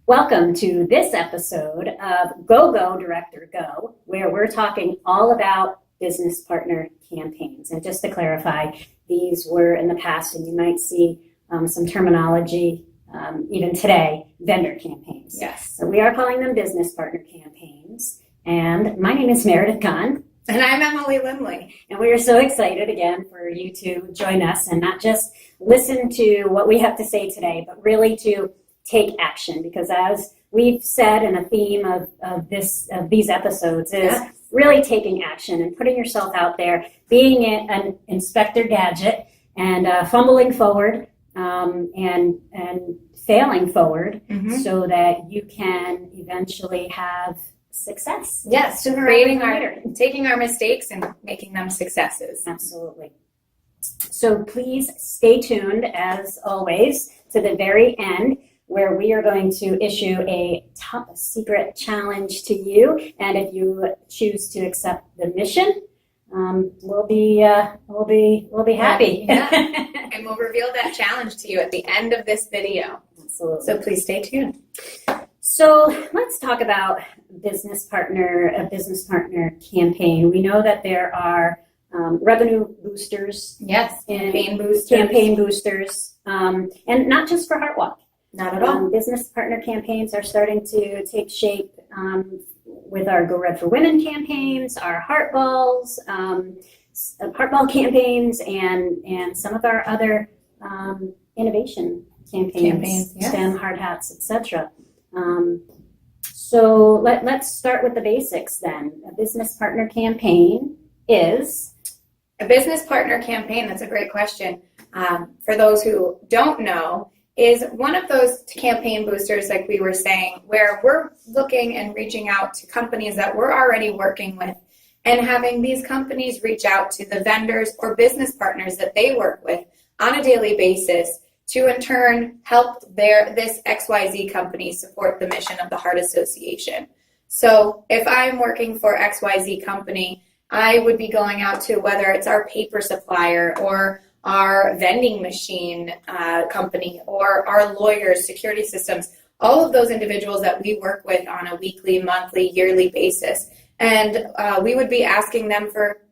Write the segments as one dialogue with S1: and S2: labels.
S1: Welcome to this episode of Go Director Go, where we're talking all about business partner campaigns. And just to clarify, these were in the past, and you might see some terminology even today, vendor campaigns.
S2: Yes.
S1: So we are calling them business partner campaigns. And my name is Meredith Kahn.
S2: And I'm Emily Lindley.
S1: And we are so excited again for you to join us and not just listen to what we have to say today, but really to take action, because as we've said, in a theme of these episodes is really taking action and putting yourself out there, being an Inspector Gadget and fumbling forward and failing forward so that you can eventually have success.
S2: Yes, taking our mistakes and making them successes.
S1: Absolutely. So please stay tuned, as always, to the very end, where we are going to issue a top secret challenge to you. And if you choose to accept the mission, we'll be happy.
S2: Yeah. And we'll reveal that challenge to you at the end of this video.
S1: Absolutely.
S2: So please stay tuned.
S1: So let's talk about a business partner campaign. We know that there are revenue boosters.
S2: Yes,
S1: Campaign boosters, and not just for Heartwalk.
S2: Not at all.
S1: Business partner campaigns are starting to take shape with our Go Red for Women campaigns, our Heartball campaigns, and some of our other innovation campaigns,
S2: yes.
S1: STEM, hard hats, etc. So let's start with the basics then. A business partner campaign is?
S2: A business partner campaign, that's a great question. For those who don't know, is one of those campaign boosters, like we were saying, where we're looking and reaching out to companies that we're already working with and having these companies reach out to the vendors or business partners that they work with on a daily basis to in turn help this XYZ company support the mission of the Heart Association. So if I'm working for XYZ company, I would be going out to whether it's our paper supplier or our vending machine company or our lawyers, security systems, all of those individuals that we work with on a weekly, monthly, yearly basis. And we would be asking them for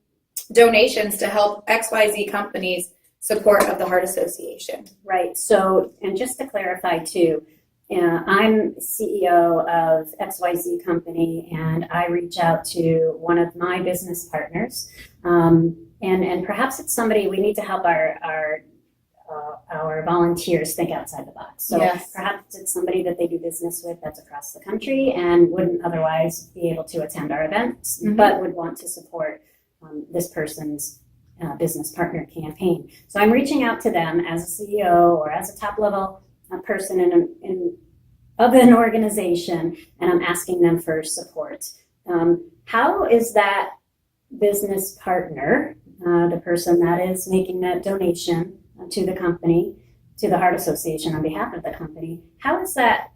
S2: donations to help XYZ companies support of the Heart Association.
S1: Right. So, and just to clarify too, I'm CEO of XYZ company, and I reach out to one of my business partners. And perhaps it's somebody we need to help our volunteers think outside the box. So perhaps it's somebody that they do business with that's across the country and wouldn't otherwise be able to attend our events, but would want to support this person's business partner campaign. So I'm reaching out to them as a CEO or as a top level person of an organization, and I'm asking them for support. How is that business partner, the person that is making that donation to the company, to the Heart Association on behalf of the company, how is that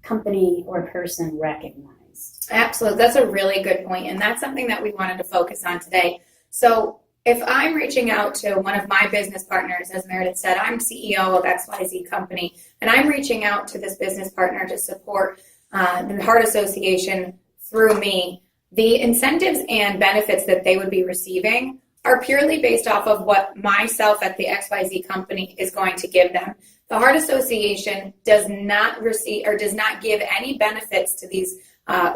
S1: company or person recognized?
S2: Absolutely. That's a really good point, and that's something that we wanted to focus on today. So if I'm reaching out to one of my business partners, as Meredith said, I'm CEO of XYZ company, and I'm reaching out to this business partner to support the Heart Association through me, the incentives and benefits that they would be receiving are purely based off of what myself at the XYZ company is going to give them. The Heart Association does not receive or does not give any benefits to these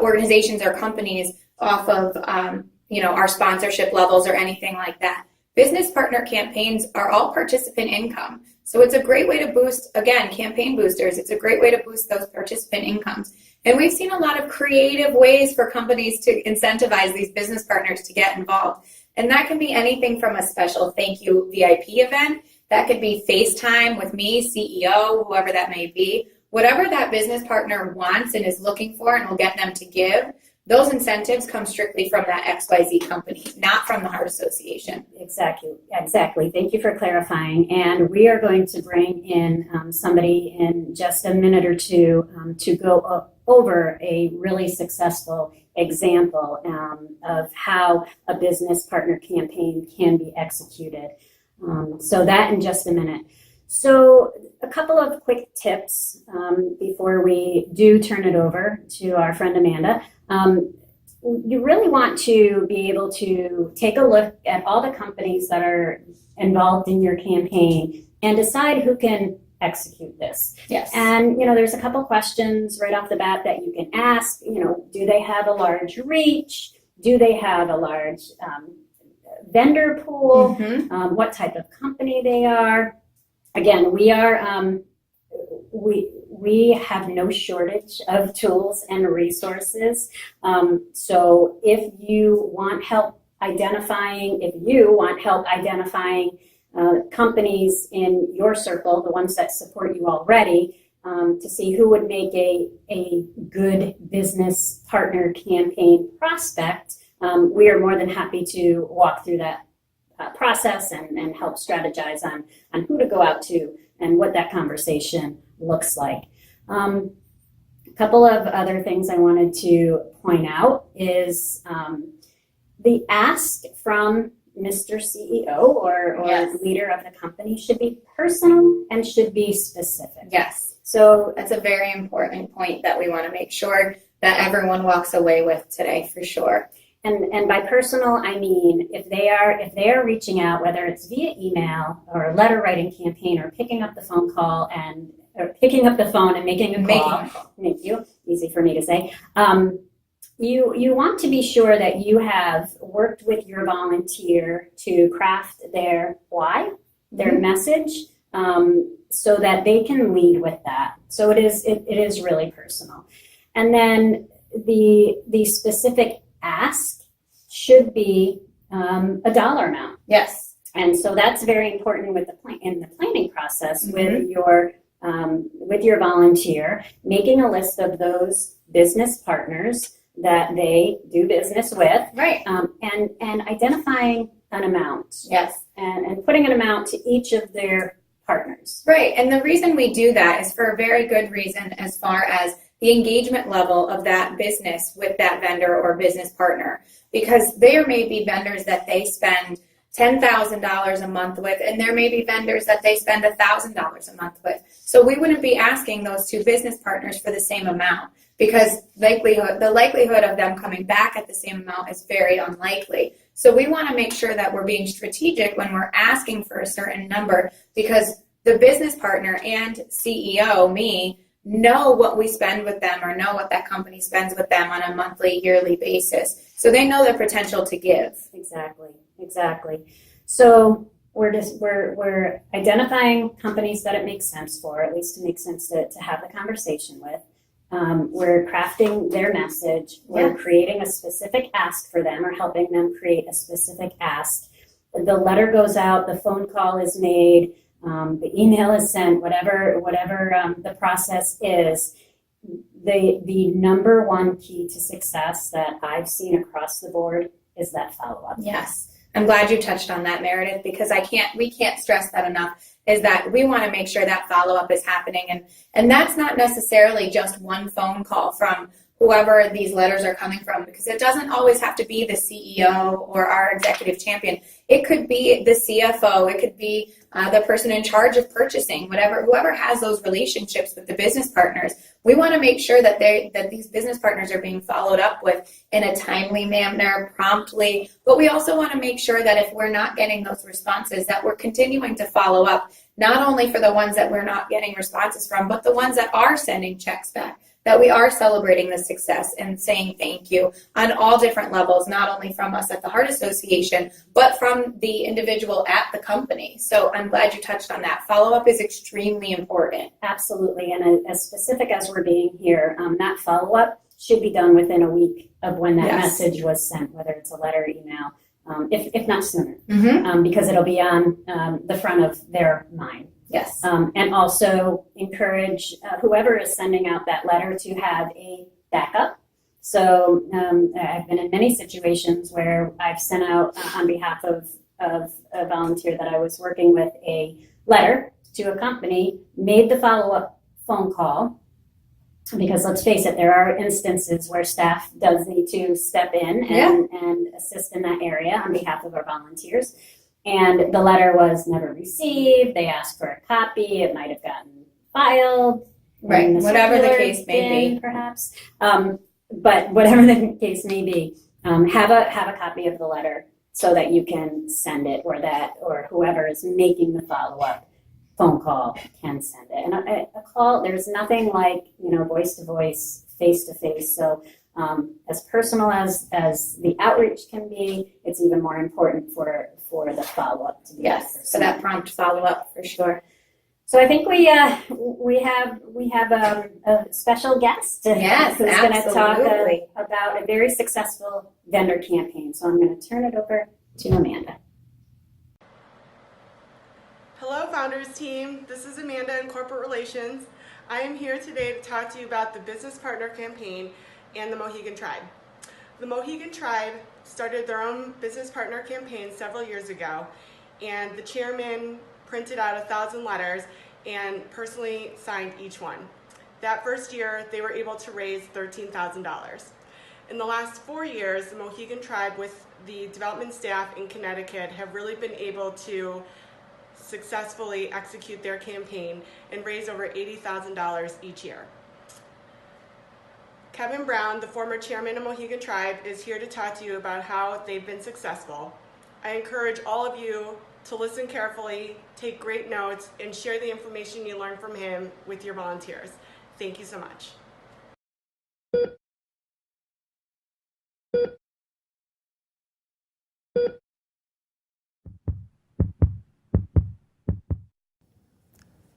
S2: organizations or companies off of our sponsorship levels or anything like that. Business partner campaigns are all participant income. So it's a great way to boost, again, campaign boosters. It's a great way to boost those participant incomes. And we've seen a lot of creative ways for companies to incentivize these business partners to get involved. And that can be anything from a special thank you VIP event. That could be FaceTime with me, CEO, whoever that may be. Whatever that business partner wants and is looking for and will get them to give, those incentives come strictly from that XYZ company, not from the Heart Association.
S1: Exactly. Thank you for clarifying. And we are going to bring in somebody in just a minute or two to go over a really successful example of how a business partner campaign can be executed. So that in just a minute. So a couple of quick tips before we do turn it over to our friend Amanda. You really want to be able to take a look at all the companies that are involved in your campaign and decide who can execute this.
S2: Yes.
S1: And, there's a couple questions right off the bat that you can ask. Do they have a large reach? Do they have a large vendor pool? What type of company they are? Again, we have no shortage of tools and resources. So if you want help identifying companies in your circle, the ones that support you already, to see who would make a good business partner campaign prospect, we are more than happy to walk through that process and help strategize on who to go out to and what that conversation looks like. A couple of other things I wanted to point out is the ask from Mr. CEO or
S2: Yes.
S1: leader of the company should be personal and should be specific.
S2: Yes.
S1: So
S2: That's a very important point that we want to make sure that everyone walks away with today, for sure.
S1: And by personal, I mean if they are reaching out, whether it's via email or a letter writing campaign or picking up the phone and making a call. Thank you. Easy for me to say. You want to be sure that you have worked with your volunteer to craft their why, their message, so that they can lead with that. So it is really personal. And then the specific ask should be a dollar amount.
S2: Yes.
S1: And so that's very important in the planning process with your volunteer, making a list of those business partners that they do business with,
S2: Right.
S1: and identifying an amount.
S2: Yes.
S1: And putting an amount to each of their partners.
S2: Right. And the reason we do that is for a very good reason, as far as the engagement level of that business with that vendor or business partner, because there may be vendors that they spend $10,000 a month with, and there may be vendors that they spend $1,000 a month with. So we wouldn't be asking those two business partners for the same amount, because the likelihood of them coming back at the same amount is very unlikely. So we want to make sure that we're being strategic when we're asking for a certain number, because the business partner and CEO, me, know what we spend with them or know what that company spends with them on a monthly, yearly basis. So they know the potential to give.
S1: Exactly. So we're identifying companies that it makes sense for, at least to make sense to have the conversation with. We're crafting their message. We're creating a specific ask for them or helping them create a specific ask. The letter goes out, the phone call is made, the email is sent, whatever the process is. The number one key to success that I've seen across the board is that follow-up.
S2: Yes. I'm glad you touched on that, Meredith, because we can't stress that enough, is that we want to make sure that follow-up is happening. And that's not necessarily just one phone call from whoever these letters are coming from, because it doesn't always have to be the CEO or our executive champion. It could be the CFO. It could be the person in charge of purchasing, whoever has those relationships with the business partners. We want to make sure that these business partners are being followed up with in a timely manner, promptly. But we also want to make sure that if we're not getting those responses, that we're continuing to follow up, not only for the ones that we're not getting responses from, but the ones that are sending checks back, that we are celebrating the success and saying thank you on all different levels, not only from us at the Heart Association, but from the individual at the company. So I'm glad you touched on that. Follow-up is extremely important.
S1: Absolutely, and as specific as we're being here, that follow-up should be done within a week of when that message was sent, whether it's a letter, email, if not sooner, because it'll be on the front of their mind.
S2: Yes.
S1: And also encourage whoever is sending out that letter to have a backup. So I've been in many situations where I've sent out on behalf of a volunteer that I was working with a letter to a company, made the follow-up phone call, because let's face it, there are instances where staff does need to step in and assist in that area on behalf of our volunteers. and the letter was never received. They asked for a copy. It might have gotten filed.
S2: Right,
S1: in the
S2: whatever the
S1: circular
S2: case may
S1: bin,
S2: be.
S1: perhaps. But whatever the case may be, have a copy of the letter so that you can send it, or whoever is making the follow-up phone call can send it. And a call, there's nothing like, voice to voice, face to face. So as personal as the outreach can be, it's even more important for the follow-up to be
S2: Yes, so that prompt follow-up for sure.
S1: So I think we have a special guest
S2: Yes,
S1: who's going to talk
S2: absolutely.
S1: about a very successful vendor campaign. So I'm going to turn it over to Amanda.
S3: Hello, Founders Team. This is Amanda in Corporate Relations. I am here today to talk to you about the Business Partner Campaign and the Mohegan Tribe. The Mohegan Tribe started their own Business Partner Campaign several years ago, and the chairman printed out 1,000 letters and personally signed each one. That first year, they were able to raise $13,000. In the last 4 years, the Mohegan Tribe with the development staff in Connecticut have really been able to successfully execute their campaign and raise over $80,000 each year. Kevin Brown, the former chairman of Mohegan Tribe, is here to talk to you about how they've been successful. I encourage all of you to listen carefully, take great notes, and share the information you learned from him with your volunteers. Thank you so much.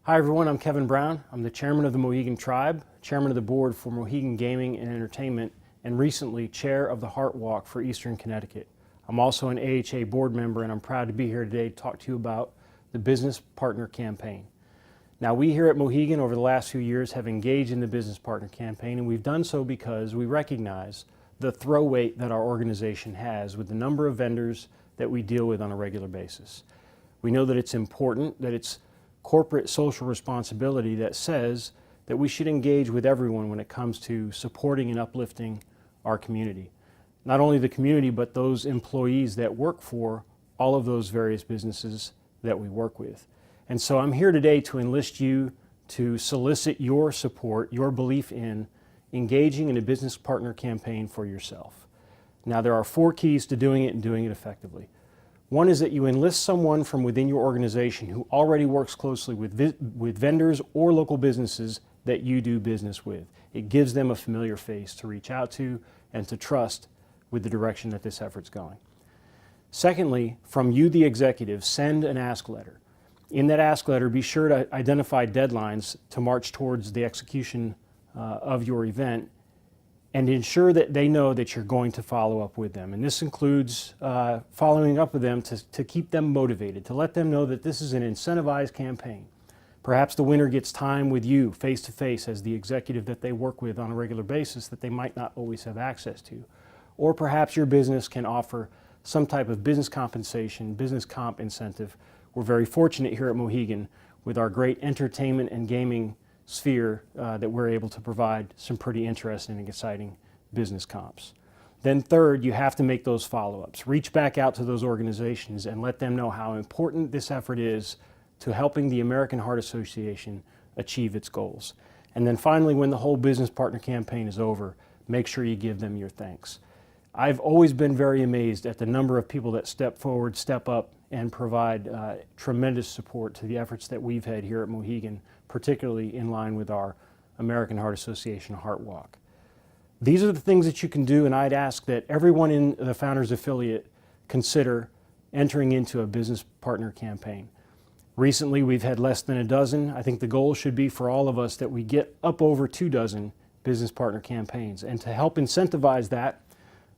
S4: Hi everyone, I'm Kevin Brown. I'm the chairman of the Mohegan Tribe, chairman of the board for Mohegan Gaming and Entertainment, and recently chair of the Heart Walk for Eastern Connecticut. I'm also an AHA board member, and I'm proud to be here today to talk to you about the Business Partner Campaign. Now, we here at Mohegan over the last few years have engaged in the Business Partner Campaign, and we've done so because we recognize the throw weight that our organization has with the number of vendors that we deal with on a regular basis. We know that it's important, that it's corporate social responsibility that says that we should engage with everyone when it comes to supporting and uplifting our community. Not only the community, but those employees that work for all of those various businesses that we work with. And so I'm here today to enlist you to solicit your support, your belief in engaging in a business partner campaign for yourself. Now, there are 4 keys to doing it and doing it effectively. One is that you enlist someone from within your organization who already works closely with vendors or local businesses that you do business with. It gives them a familiar face to reach out to and to trust with the direction that this effort's going. Secondly, from you, the executive, send an ask letter. In that ask letter, be sure to identify deadlines to march towards the execution of your event, and ensure that they know that you're going to follow up with them. And this includes following up with them to keep them motivated, to let them know that this is an incentivized campaign. Perhaps the winner gets time with you face to face as the executive that they work with on a regular basis that they might not always have access to. Or perhaps your business can offer some type of business compensation, business comp incentive. We're very fortunate here at Mohegan with our great entertainment and gaming sphere that we're able to provide some pretty interesting and exciting business comps. Then third, you have to make those follow-ups. Reach back out to those organizations and let them know how important this effort is to helping the American Heart Association achieve its goals. And then finally, when the whole business partner campaign is over, make sure you give them your thanks. I've always been very amazed at the number of people that step forward, step up, and provide tremendous support to the efforts that we've had here at Mohegan, particularly in line with our American Heart Association Heart Walk. These are the things that you can do, and I'd ask that everyone in the Founders Affiliate consider entering into a business partner campaign. Recently, we've had less than a dozen. I think the goal should be for all of us that we get up over 24 business partner campaigns. And to help incentivize that,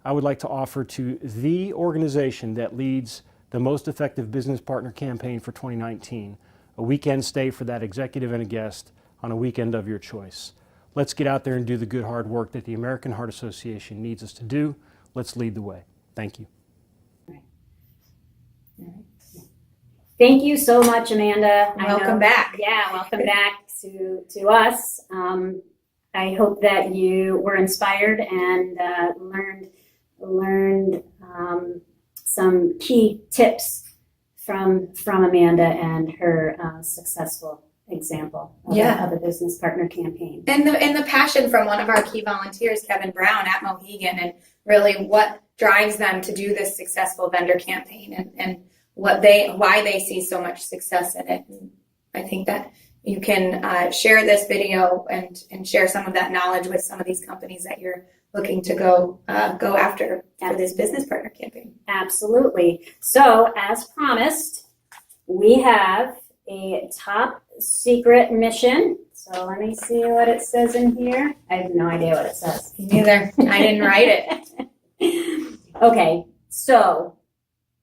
S4: I would like to offer to the organization that leads the most effective business partner campaign for 2019, a weekend stay for that executive and a guest on a weekend of your choice. Let's get out there and do the good hard work that the American Heart Association needs us to do. Let's lead the way. Thank you.
S1: Thank you so much, Amanda.
S2: Welcome back.
S1: Yeah, welcome back to us. I hope that you were inspired and learned some key tips from Amanda and her successful example of,
S2: Yeah.
S1: of a business partner campaign.
S2: And the passion from one of our key volunteers, Kevin Brown at Mohegan, and really what drives them to do this successful vendor campaign and why they see so much success in it. And I think that you can share this video and share some of that knowledge with some of these companies that you're looking to go after for this business partner campaign.
S1: Absolutely. So, as promised, we have a top secret mission. So let me see what it says in here. I have no idea what it says.
S2: Me neither. I didn't write it.
S1: Okay, so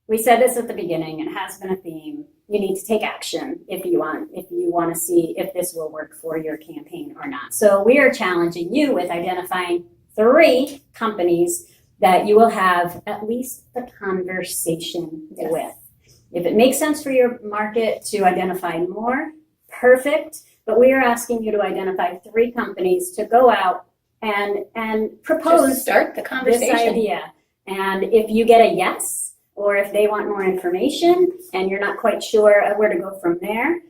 S1: we said this at the beginning. It has been a theme. You need to take action if you want to see if this will work for your campaign or not. So we are challenging you with identifying 3 companies that you will have at least a conversation
S2: Yes.
S1: with. If it makes sense for your market to identify more, perfect. But we are asking you to identify 3 companies to go out and propose
S2: Just start the
S1: this
S2: conversation.
S1: idea. And if you get a yes, or if they want more information and you're not quite sure where to go from there,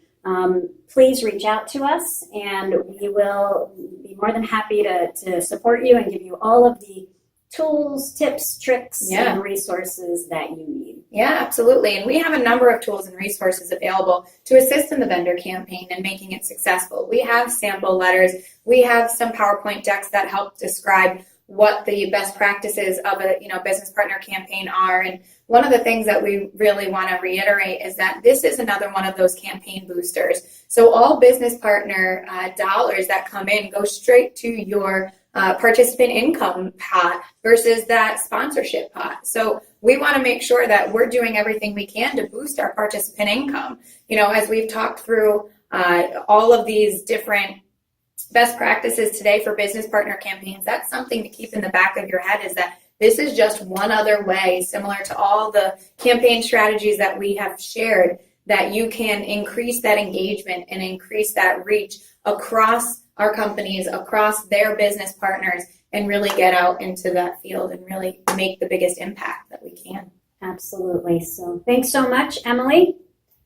S1: please reach out to us and we will be more than happy to support you and give you all of the tools, tips, tricks,
S2: Yeah.
S1: and resources that you need.
S2: Yeah, absolutely. And we have a number of tools and resources available to assist in the vendor campaign and making it successful. We have sample letters. We have some PowerPoint decks that help describe what the best practices of a business partner campaign are. And one of the things that we really want to reiterate is that this is another one of those campaign boosters. So all business partner dollars that come in go straight to your participant income pot versus that sponsorship pot. So we want to make sure that we're doing everything we can to boost our participant income. As we've talked through all of these different best practices today for business partner campaigns, that's something to keep in the back of your head, is that this is just one other way, similar to all the campaign strategies that we have shared, that you can increase that engagement and increase that reach across our companies, across their business partners, and really get out into that field and really make the biggest impact that we can.
S1: Absolutely. So thanks so much, Emily.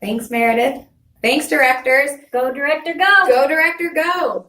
S2: Thanks, Meredith. Thanks, directors.
S1: Go, Director, go!
S2: Go, director, go.